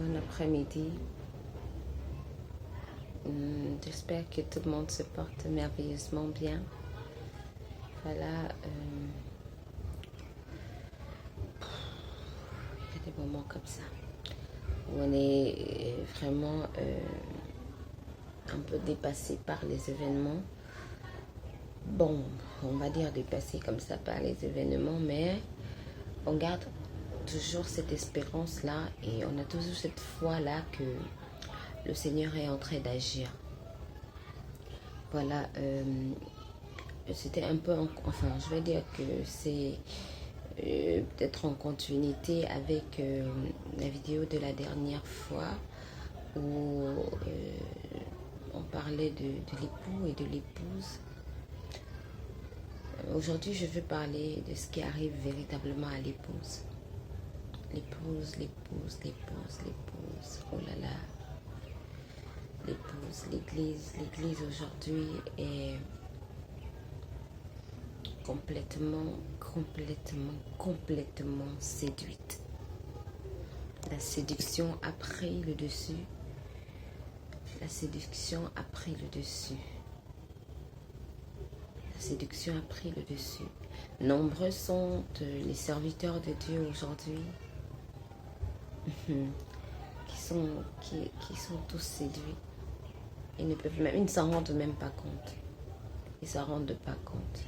bon après-midi. J'espère que tout le monde se porte merveilleusement bien. Voilà, il y a des moments comme ça où on est vraiment un peu dépassé par les événements. Bon, on va dire dépassé comme ça par les événements, mais on garde toujours cette espérance-là et on a toujours cette foi-là que le Seigneur est en train d'agir. Voilà, c'était un peu, enfin, je vais dire que c'est peut-être en continuité avec la vidéo de la dernière fois où on parlait de l'époux et de l'épouse. Aujourd'hui, je veux parler de ce qui arrive véritablement à l'épouse. L'épouse, l'épouse, l'épouse, l'épouse. Oh là là. L'épouse, l'église. L'église aujourd'hui est complètement séduite. La séduction a pris le dessus. La séduction a pris le dessus. La séduction a pris le dessus. Nombreux sont les serviteurs de Dieu aujourd'hui qui sont tous séduits. Ils ne s'en rendent même pas compte. Ils ne s'en rendent pas compte.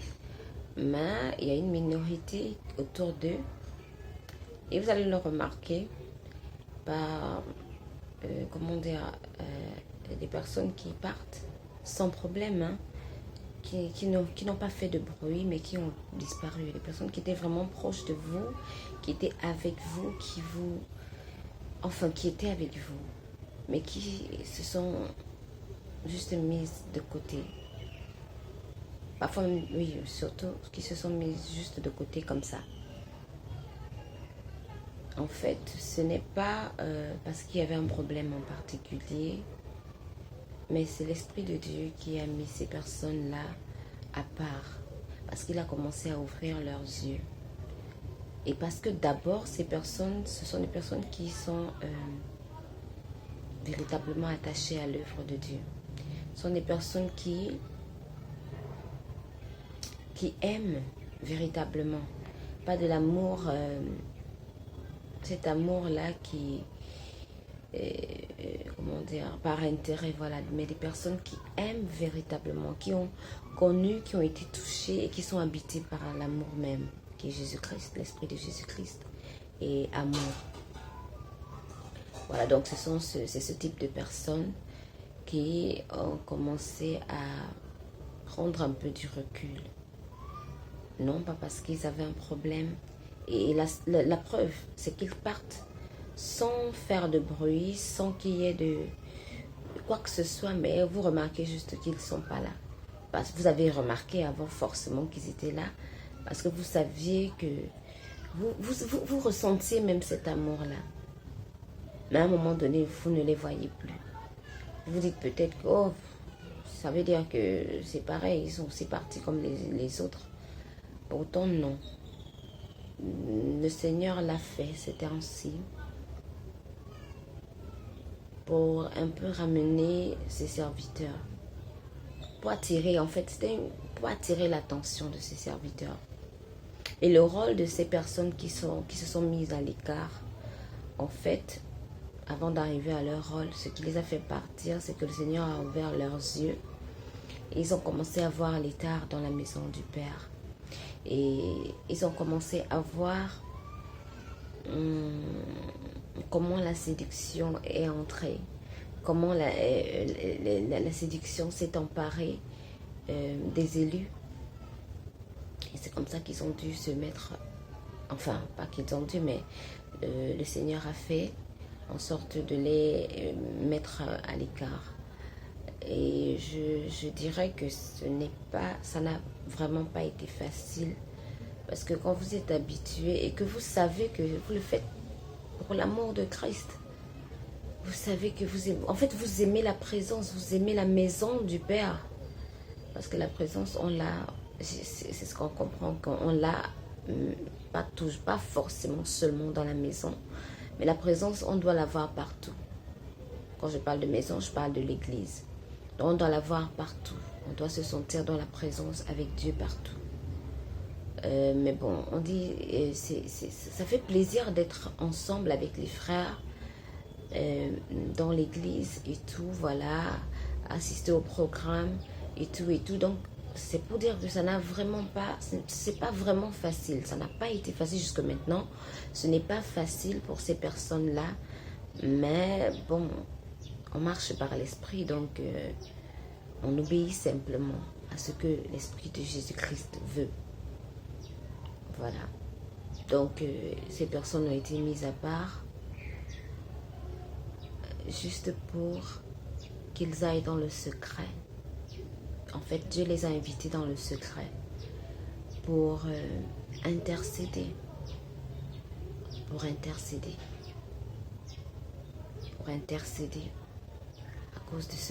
Mais il y a une minorité autour d'eux. Et vous allez le remarquer par, des personnes qui partent sans problème, hein, qui n'ont pas fait de bruit, mais qui ont disparu. Des personnes qui étaient vraiment proches de vous, qui étaient avec vous, qui étaient avec vous, mais qui se sont juste mises de côté. Parfois, oui, surtout, qui se sont mises juste de côté comme ça. En fait, ce n'est pas parce qu'il y avait un problème en particulier, mais c'est l'Esprit de Dieu qui a mis ces personnes-là à part, parce qu'il a commencé à ouvrir leurs yeux. Et parce que d'abord, ces personnes, ce sont des personnes qui sont véritablement attachées à l'œuvre de Dieu. Ce sont des personnes qui aiment véritablement, pas de l'amour, cet amour-là qui, par intérêt, voilà, mais des personnes qui aiment véritablement, qui ont connu, qui ont été touchées et qui sont habitées par l'amour même, qui est Jésus-Christ, l'Esprit de Jésus-Christ et amour. Voilà, donc c'est ce type de personnes qui ont commencé à prendre un peu du recul. Non, pas parce qu'ils avaient un problème. Et la preuve, c'est qu'ils partent sans faire de bruit, sans qu'il y ait de quoi que ce soit. Mais vous remarquez juste qu'ils ne sont pas là. Parce que vous avez remarqué avant forcément qu'ils étaient là. Parce que vous saviez que... Vous ressentiez même cet amour-là. Mais à un moment donné, vous ne les voyez plus. Vous vous dites peut-être que oh, ça veut dire que c'est pareil, ils sont aussi partis comme les autres. Pourtant, non. Le Seigneur l'a fait, c'était ainsi. Pour un peu ramener ses serviteurs. Pour attirer, en fait, c'était pour attirer l'attention de ses serviteurs. Et le rôle de ces personnes qui se sont mises à l'écart, en fait, avant d'arriver à leur rôle, ce qui les a fait partir, c'est que le Seigneur a ouvert leurs yeux. Et ils ont commencé à voir l'étard dans la maison du Père. Et ils ont commencé à voir comment la séduction est entrée, comment la séduction s'est emparée des élus. Et c'est comme ça qu'ils ont dû se mettre, enfin, pas qu'ils ont dû, mais le Seigneur a fait en sorte de les mettre à l'écart. Et je dirais que ça n'a vraiment pas été facile. Parce que quand vous êtes habitué et que vous savez que vous le faites pour l'amour de Christ, vous savez que vous aimez la présence, vous aimez la maison du Père. Parce que la présence, on l'a, c'est ce qu'on comprend, qu'on l'a pas forcément seulement dans la maison, Mais la présence, on doit l'avoir partout. Quand je parle de maison, je parle de l'église. Donc on doit l'avoir partout. On doit se sentir dans la présence avec Dieu partout. Mais bon, on dit, ça fait plaisir d'être ensemble avec les frères dans l'église et tout, voilà, assister au programme et tout et tout. Donc, c'est pour dire que ça n'a vraiment pas, c'est pas vraiment facile. Ça n'a pas été facile jusque maintenant. Ce n'est pas facile pour ces personnes-là. Mais bon, on marche par l'esprit, donc on obéit simplement à ce que l'esprit de Jésus-Christ veut. Voilà. Donc, ces personnes ont été mises à part juste pour qu'ils aillent dans le secret. En fait, Dieu les a invités dans le secret pour intercéder. Pour intercéder. Pour intercéder à cause de ce